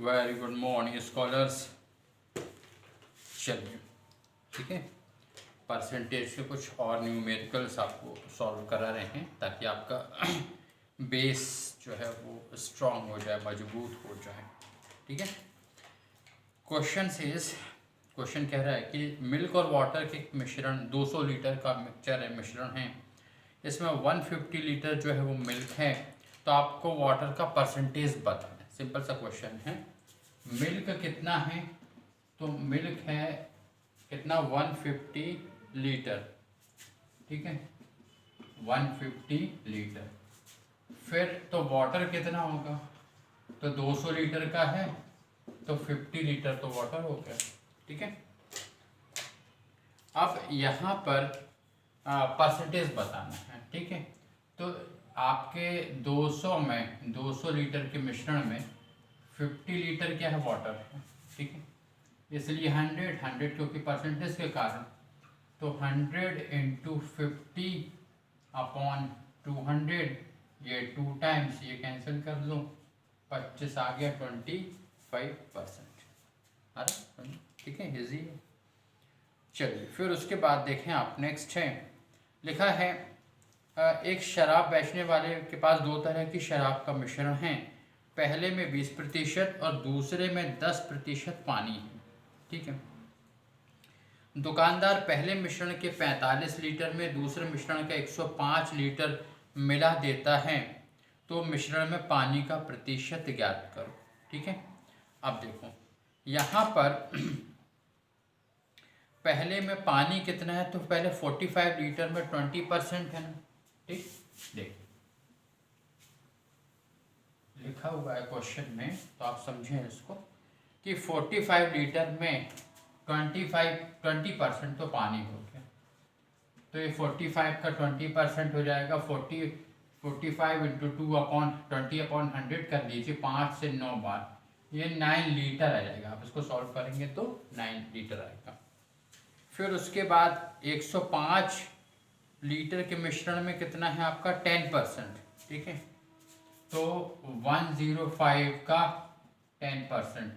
Very good morning scholars. चलिए ठीक है, परसेंटेज के कुछ और न्यूमेरिकल्स आपको सॉल्व करा रहे हैं ताकि आपका बेस जो है वो स्ट्रांग हो जाए, मजबूत हो जाए। ठीक है, क्वेश्चन कह रहा है कि मिल्क और वाटर के मिश्रण 200 लीटर का मिक्सचर है, मिश्रण है। इसमें 150 लीटर जो है वो मिल्क है, तो आपको वाटर का परसेंटेज बताना है। सिंपल सा क्वेश्चन है। मिल्क कितना है, तो मिल्क है कितना 150 लीटर। ठीक है, 150 लीटर। फिर तो वाटर कितना होगा, तो 200 लीटर का है तो 50 लीटर तो वाटर हो गया। ठीक है, अब यहाँ पर परसेंटेज बताना है। ठीक है, तो आपके 200 लीटर के मिश्रण में 50 लीटर क्या है, वाटर है। ठीक है, इसलिए 100 क्योंकि परसेंटेज के कारण, तो 100 इंटू 50 अपॉन 200, ये 2 टाइम्स, ये कैंसिल कर लो, 25 आ गया 25%। अरे ठीक है, इजी है। चलिए फिर उसके बाद देखें आप, नेक्स्ट है, लिखा है एक शराब बेचने वाले के पास 2 तरह की शराब का मिश्रण है। पहले में 20% और दूसरे में 10% पानी है। ठीक है, दुकानदार पहले मिश्रण के 45 लीटर में दूसरे मिश्रण का 105 लीटर मिला देता है, तो मिश्रण में पानी का प्रतिशत ज्ञात करो। ठीक है, अब देखो यहाँ पर पहले में पानी कितना है, तो पहले 45 लीटर में 20% है ना। ठीक, देख लिखा हुआ है क्वेश्चन में, तो आप समझें इसको कि 45 लीटर में 20% तो पानी हो गया, तो ये 45 का 20% हो जाएगा। 45 इंटू 2 अपॉन 20 अपॉन 100 कर लीजिए, 5 से 9 बार, ये 9 लीटर आ जाएगा। आप इसको सॉल्व करेंगे तो 9 लीटर आएगा। फिर उसके बाद 105 लीटर के मिश्रण में कितना है आपका 10%। ठीक है, तो 105 का 10%,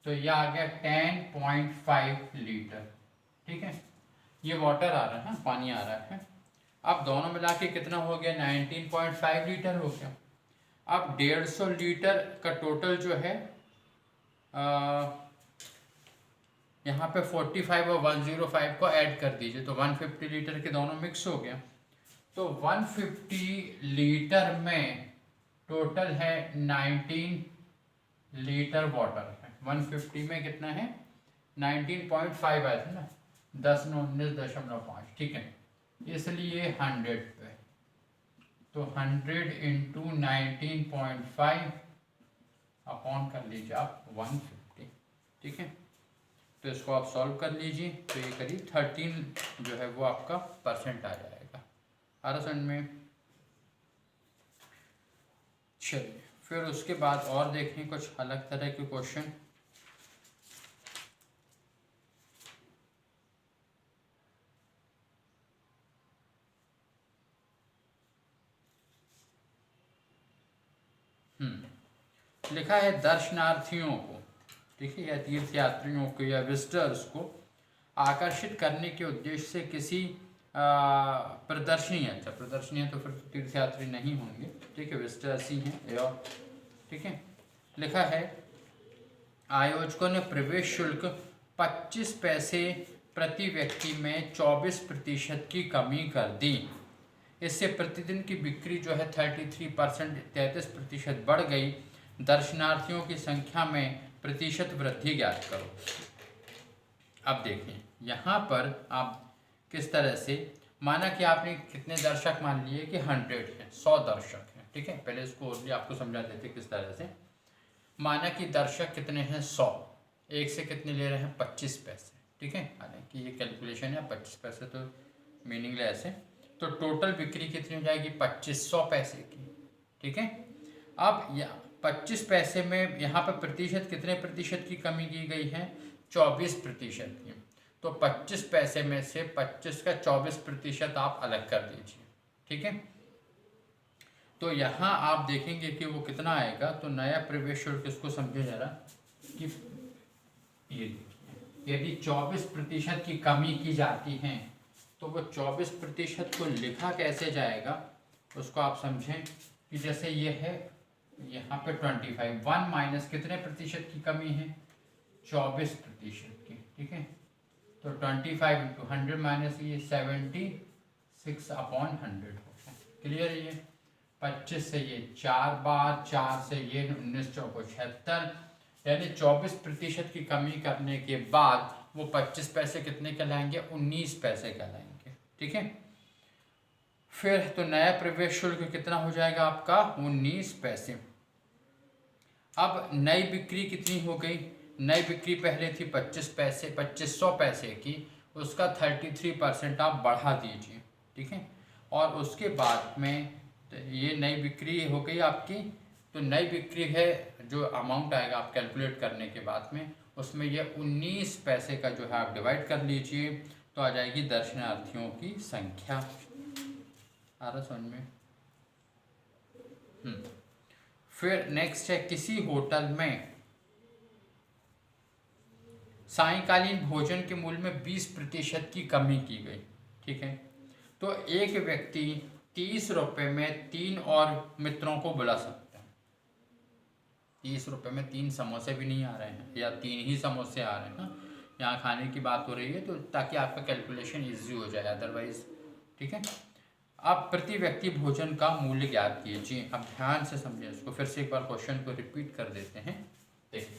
तो यह आ गया 10.5 लीटर। ठीक है, ये वाटर आ रहा है, पानी आ रहा है। अब दोनों मिला के कितना हो गया, 19.5 लीटर हो गया। अब 150 लीटर का टोटल जो है यहाँ पे 45 और 105 को ऐड कर दीजिए, तो 150 लीटर के दोनों मिक्स हो गया। तो 150 लीटर में टोटल है 19 लीटर वाटर है। 150 में कितना है, 19.5 आया था ना, 10 9 19.5। ठीक है, इसलिए 100 पे, तो 100 इंटू 19.5 अपॉन कर लीजिए आप 150। ठीक है, तो इसको आप सॉल्व कर लीजिए, तो ये करीब 13 जो है वो आपका परसेंट आ जाएगा। आ रहा समझ में। चलिए फिर उसके बाद और देखें कुछ अलग तरह के क्वेश्चन। लिखा है दर्शनार्थियों को, ठीक है, या तीर्थयात्रियों को या विजिटर्स को आकर्षित करने के उद्देश्य से किसी प्रदर्शनी, अच्छा प्रदर्शनी है तो फिर तीर्थयात्री नहीं होंगे। ठीक है, विजिटर्स ही हैं। और ठीक है, लिखा है आयोजकों ने प्रवेश शुल्क 25 पैसे प्रति व्यक्ति में 24% की कमी कर दी। इससे प्रतिदिन की बिक्री जो है 33% बढ़ गई। दर्शनार्थियों की संख्या में प्रतिशत वृद्धि ज्ञात करो। अब देखें यहाँ पर आप किस तरह से, माना कि आपने कितने दर्शक मान लिए कि 100 है, 100 दर्शक हैं। ठीक है, पहले इसको और भी आपको समझा देते किस तरह से। माना कि दर्शक कितने हैं 100, एक से कितने ले रहे हैं 25 पैसे। ठीक है, हालांकि ये कैलकुलेशन है, 25 पैसे तो मीनिंगलेस है। तो टोटल बिक्री कितनी हो जाएगी 2500 पैसे की। ठीक है, अब 25 पैसे में यहाँ पर प्रतिशत, कितने प्रतिशत की कमी की गई है, 24% की। तो 25 पैसे में से 25 का 24% आप अलग कर दीजिए। ठीक है, तो यहाँ आप देखेंगे कि वो कितना आएगा। तो नया प्रवेश शुल्क, इसको समझे जरा, कि ये देखिए, यदि 24% की कमी की जाती है तो वो 24% को लिखा कैसे जाएगा उसको आप समझें कि जैसे ये है यहाँ पे 25, 1 माइनस कितने प्रतिशत की कमी है, 24% की, ठीक है। तो 25 इंटू 100 माइनस ये 76/100 होगा। क्लियर है ये। 25 से ये 4 बार, 4 से ये 19 चौको 76, यानी 24% की कमी करने के बाद वो 25 पैसे कितने कहलाएंगे, 19 पैसे कहलाएंगे, ठीक है। फिर तो नया प्रवेश शुल्क कितना हो जाएगा आपका, 19 पैसे। अब नई बिक्री कितनी हो गई, नई बिक्री पहले थी 25 पैसे, 2500 पैसे की, उसका 33% आप बढ़ा दीजिए, ठीक है। और उसके बाद में तो ये नई बिक्री हो गई आपकी, तो नई बिक्री है जो अमाउंट आएगा आप कैलकुलेट करने के बाद में उसमें ये 19 पैसे का जो है आप डिवाइड कर लीजिए, तो आ जाएगी दर्शनार्थियों की संख्या। आ रहा समझ में। फिर नेक्स्ट है, किसी होटल में सायंकालीन भोजन के मूल्य में 20% की कमी की गई, ठीक है। तो एक व्यक्ति 30 रुपये में 3 और मित्रों को बुला सकता है। 30 रुपये में 3 समोसे भी नहीं आ रहे हैं, या 3 ही समोसे आ रहे हैं ना, यहाँ खाने की बात हो रही है, तो ताकि आपका कैलकुलेशन इजी हो जाए अदरवाइज, ठीक है। अब प्रति व्यक्ति भोजन का मूल्य ज्ञात कीजिए। अब ध्यान से समझें इसको, फिर से एक बार क्वेश्चन को रिपीट कर देते हैं। देखिए,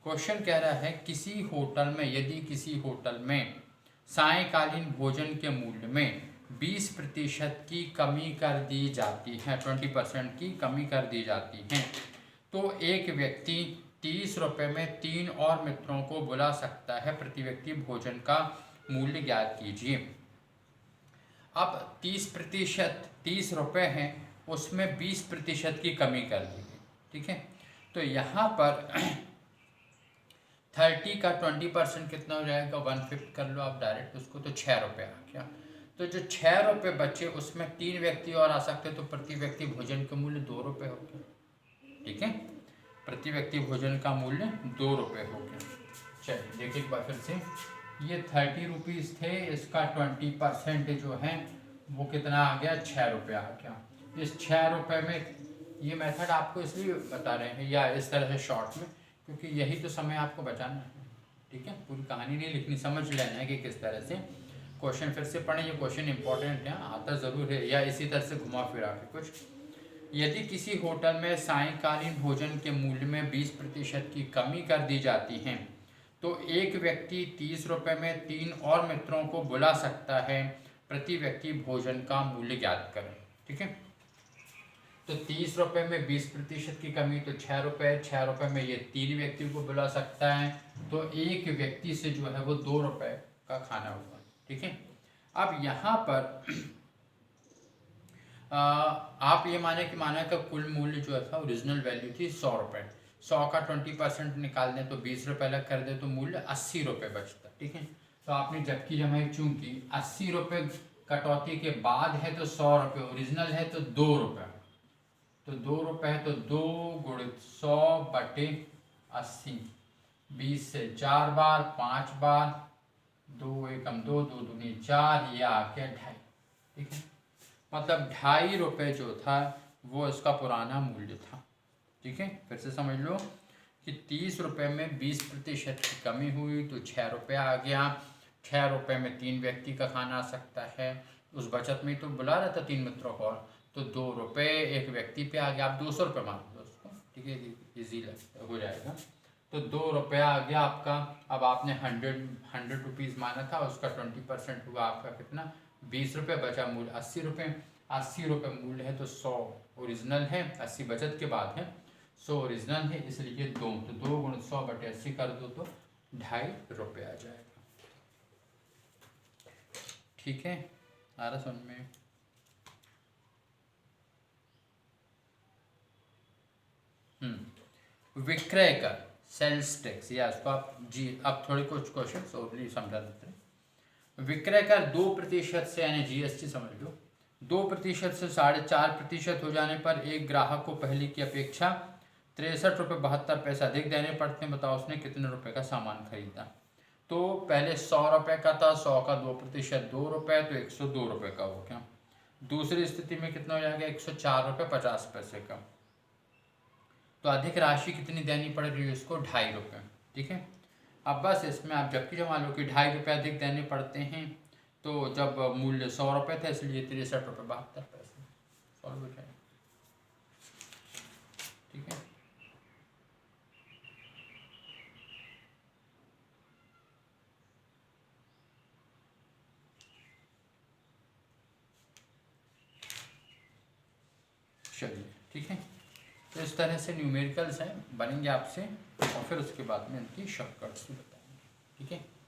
क्वेश्चन कह रहा है किसी होटल में, यदि किसी होटल में सायंकालीन भोजन के मूल्य में 20% की कमी कर दी जाती है, 20% की कमी कर दी जाती है, तो एक व्यक्ति 30 रुपये में 3 और मित्रों को बुला सकता है। प्रति व्यक्ति भोजन का मूल्य ज्ञात कीजिए। अब 30%, 30 रुपये हैं, उसमें 20% की कमी कर दी गई, ठीक है। तो यहाँ पर 30 का 20% कितना हो जाएगा, 1/5 कर लो आप डायरेक्ट उसको, तो 6 रुपये आ गया। तो जो 6 रुपये बचे उसमें 3 व्यक्ति और आ सकते, तो प्रति व्यक्ति भोजन का मूल्य 2 रुपये हो गया, ठीक है। प्रति व्यक्ति भोजन का मूल्य 2 रुपये हो गया। चलिए देखिए एक बार फिर से, ये 30 रुपीज़ थे, इसका 20% जो है वो कितना आ गया, 6 रुपये आ गया। इस 6 रुपये में, ये मेथड आपको इसलिए बता रहे हैं या इस तरह से शॉर्ट में, क्योंकि यही तो समय आपको बचाना है, ठीक है। पूरी कहानी नहीं लिखनी, समझ लेना है कि किस तरह से। क्वेश्चन फिर से पढ़ें, ये क्वेश्चन इंपॉर्टेंट है, आता ज़रूर है, या इसी तरह से घुमा फिरा के कुछ। यदि किसी होटल में सायंकालीन भोजन के मूल्य में 20% की कमी कर दी जाती है, तो एक व्यक्ति 30 रुपये में 3 और मित्रों को बुला सकता है। प्रति व्यक्ति भोजन का मूल्य ज्ञात करें, ठीक है। तो 30 रुपये में 20% की कमी, तो 6 रुपये, 6 रुपये में ये 3 व्यक्ति को बुला सकता है, तो एक व्यक्ति से जो है वो 2 रुपये का खाना होगा, ठीक है। अब यहाँ पर आप ये माने कि माना का कुल मूल्य जो था ओरिजिनल वैल्यू थी 100 रुपये, 100 का 20% निकाल दें तो 20 रुपये अलग कर दे तो मूल्य 80 रुपये बचता, ठीक है। तो आपने जबकि जमा चूंकि 80 रुपये कटौती के बाद है तो 100 रुपये, ओरिजिनल है तो 2 रुपये, तो 2 रुपये है तो 2 गुणित 100/80, 20 से 4 बार, 5 बार, 2 एकम 2, 2 दूनी 4, ये आ गया 2.5, ठीक है। मतलब 2.5 रुपये जो था वो इसका पुराना मूल्य था, ठीक है। फिर से समझ लो कि 30 रुपये में 20% की कमी हुई तो 6 रुपये आ गया। 6 रुपये में 3 व्यक्ति का खाना आ सकता है, उस बचत में तो बुला रहा था 3 मित्रों को, तो 2 रुपये एक व्यक्ति पे आ गया। आप 200 रुपये मान लो उसको, ठीक है, ईजी हो जाएगा। तो 2 रुपये आ गया आपका। अब आपने 100 रुपीज़ माना था, उसका 20% हुआ आपका कितना, 20 रुपये, बचा मूल्य 80 रुपये। 80 रुपये मूल्य है तो 100 ओरिजिनल है, 80 बचत के बाद है, 100 ओरिजिनल है, इसलिए 2, तो 2 गुणित 100/80 कर दो तो 2.5 रुपये आ जाएगा, ठीक है। आ रहा समझ में। विक्रय कर, सेल्स टैक्स, या इसको आप जी, अब थोड़े कुछ क्वेश्चन और समझा देते हैं। विक्रय कर 2% से, यानी GST समझ लो, 2% से 4.5% हो जाने पर एक ग्राहक को पहले की अपेक्षा 63 रुपये 72 पैसे अधिक देने पड़ते हैं। बताओ उसने कितने रुपए का सामान खरीदा। तो पहले 100 रुपये का था, 100 का 2% 2 रुपये, तो 102 रुपये का हो गया। दूसरी स्थिति में कितना हो जाएगा, 104 रुपये 50 पैसे का। तो अधिक राशि कितनी देनी पड़ रही है उसको, 2.5 रुपये। ठीक है, अब बस इसमें आप जबकि जब मान लो कि 2.5 रुपये अधिक देने पड़ते हैं, तो जब मूल्य 100 रुपये था इसलिए 63 रुपये 72 पैसे सॉल्व हो जाएगा। ठीक है, चलिए ठीक है। तो इस तरह से न्यूमेरिकल्स हैं बनेंगे आपसे, और फिर उसके बाद में इनकी शॉर्टकट्स भी बताएंगे। ठीक है।